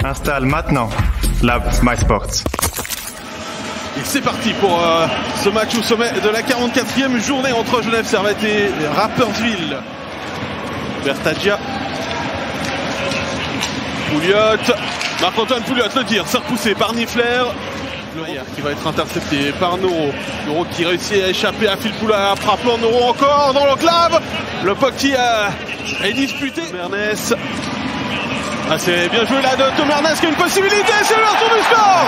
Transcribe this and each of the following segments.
Installe maintenant Lab MySports. Et c'est parti pour ce match au sommet de la 44e journée entre Genève Servette et Rapperswil. Bertagia. Pouliot. Marc-Antoine Pouliot, le tir, c'est repoussé par Niffler. Qui va être intercepté par Noro. Noro qui réussit à échapper à Filpoula, frappant Noro encore dans l'enclave. Le puck qui est disputé. Mernes. Ah, c'est bien joué là de Temernes qui a une possibilité, c'est l'ouverture du score.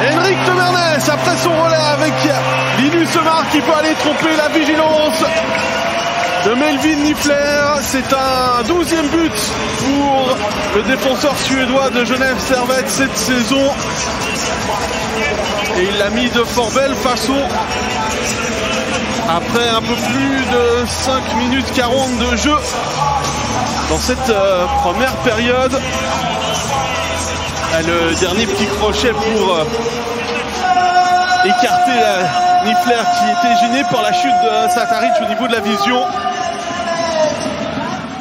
Henrik Temernes après son relais avec Linus Mark qui peut aller tromper la vigilance de Melvin Niffler. C'est un 12e but pour le défenseur suédois de Genève Servette cette saison. Et il l'a mis de fort belle façon. Après un peu plus de 5 minutes 40 de jeu dans cette première période. Le dernier petit crochet pour écarter Niffler qui était gêné par la chute de Sataric au niveau de la vision.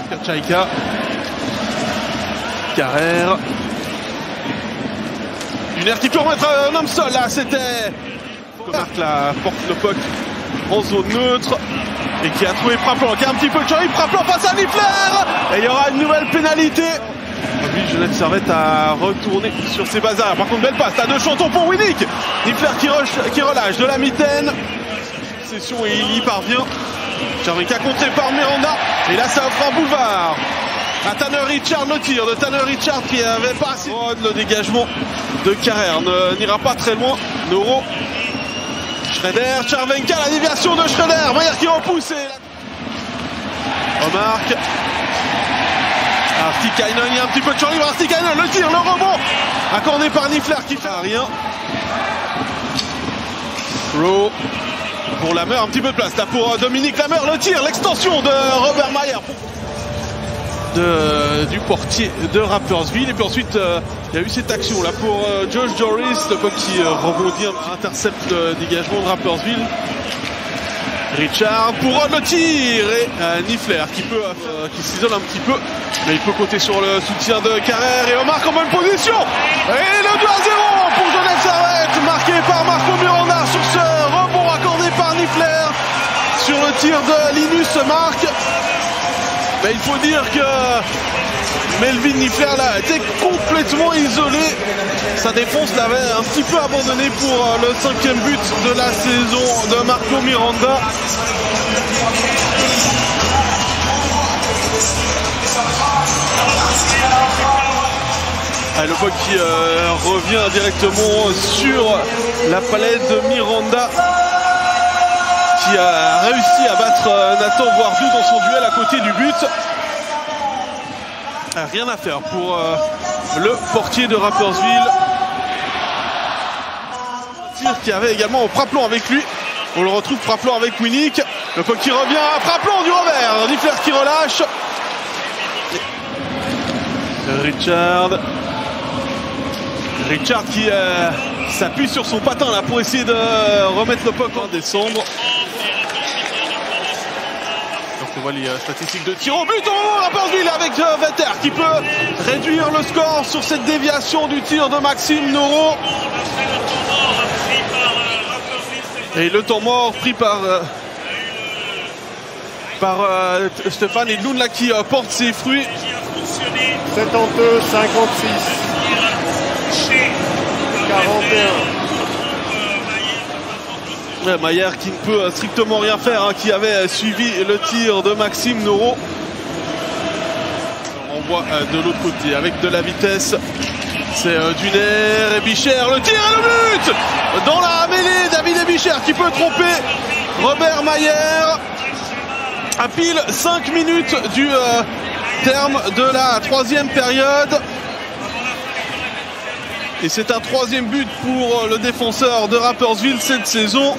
Kachaika. Carrère. Dunaire qui peut remettre un homme seul. Là, c'était Marc la porte le puck en zone neutre. Et qui a trouvé Praplan, qui a un petit peu de chance. Praplan face à Niffler. Et il y aura une nouvelle pénalité. Lui, Genève Servette a retourné sur ses bazars. Par contre, belle passe. T'as deux chantons pour Winnick. Niffler qui relâche de la mitaine. Session et il y parvient. Jarvinka contré par Miranda. Et là, ça offre un boulevard à Tanner Richard. Le tir de Tanner Richard qui avait pas assez. Le dégagement de Carrère n'ira pas très loin. Noro. Schroeder, Jarvinka, la déviation de Schroeder. Mayer qui repousse. Remarque. Artikainen, il y a un petit peu de champ libre. Artikainen, le tir, le rebond. Accordé par Niffler qui fait rien. Rowe pour Lamer, un petit peu de place. Là pour Dominique Lamer, le tir, l'extension de Robert Mayer. Du portier de Rapperswil. Et puis ensuite, il y a eu cette action là pour Josh Joris, le puck qui rebondit, intercepte le dégagement de Rapperswil. Richard pour le tir et Niffler qui s'isole un petit peu, mais il peut compter sur le soutien de Carrère et Omar en bonne position. Et le 2-0 pour Genève Servette, marqué par Marco Miranda sur ce rebond accordé par Niffler sur le tir de Linus Mark. Mais il faut dire que Melvin Niffler là était complètement isolé. Sa défense l'avait un petit peu abandonné pour le 5e but de la saison de Marco Miranda. Le puck qui revient directement sur la palette de Miranda, qui a réussi à battre Nathan Wardou dans son duel à côté du but. Rien à faire pour le portier de Rapperswil. Qui avait également Praplan avec lui. On le retrouve Praplan avec Winnick. Le puck qui revient à Praplan du revers. Niffler qui relâche. Richard qui s'appuie sur son patin là pour essayer de remettre le puck en décembre. On voit les statistiques de tir au but en Rapperswil avec Vetter qui peut réduire le score sur cette déviation du tir de Maxime Noro. Et le temps mort pris par Stéphane Edlund là qui porte ses fruits. 72-56. 41. Mayer qui ne peut strictement rien faire, hein, qui avait suivi le tir de Maxime Noro. On voit de l'autre côté avec de la vitesse. C'est Dunaire et Bicher, le tir et le but dans la mêlée. David et Bicher qui peut tromper Robert Mayer à pile 5 minutes du terme de la 3e période. Et c'est un 3e but pour le défenseur de Rapperswil cette saison.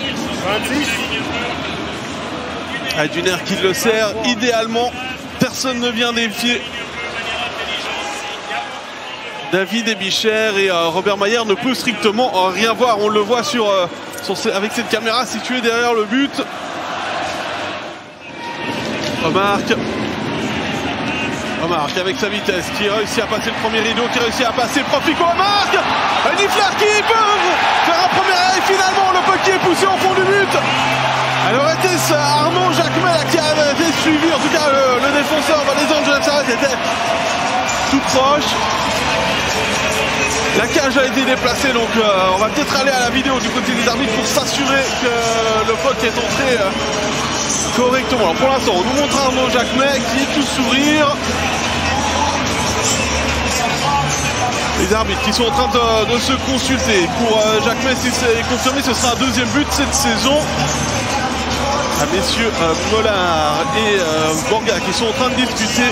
Dunaire qui le sert idéalement. Personne ne vient défier David Ebicher et Robert Mayer ne peut strictement rien voir. On le voit avec cette caméra située derrière le but. Remarque avec sa vitesse, qui réussit à passer le premier rideau, qui réussit à passer Profico à marque. Nifler qui peut faire un premier arrêt. Finalement, le puck qui est poussé au fond du but. Alors était-ce Arnaud Jacquemet qui avait été suivi, en tout cas le défenseur valaisan de Genève était tout proche. La cage a été déplacée, donc on va peut-être aller à la vidéo du côté des arbitres pour s'assurer que le puck est entré correctement. Alors pour l'instant, on nous montre Arnaud Jacquemet qui est tout sourire. Les arbitres qui sont en train de se consulter. Pour Jacquemet, si c'est confirmé, ce sera un deuxième but cette saison. Messieurs Mollard et Borga qui sont en train de discuter.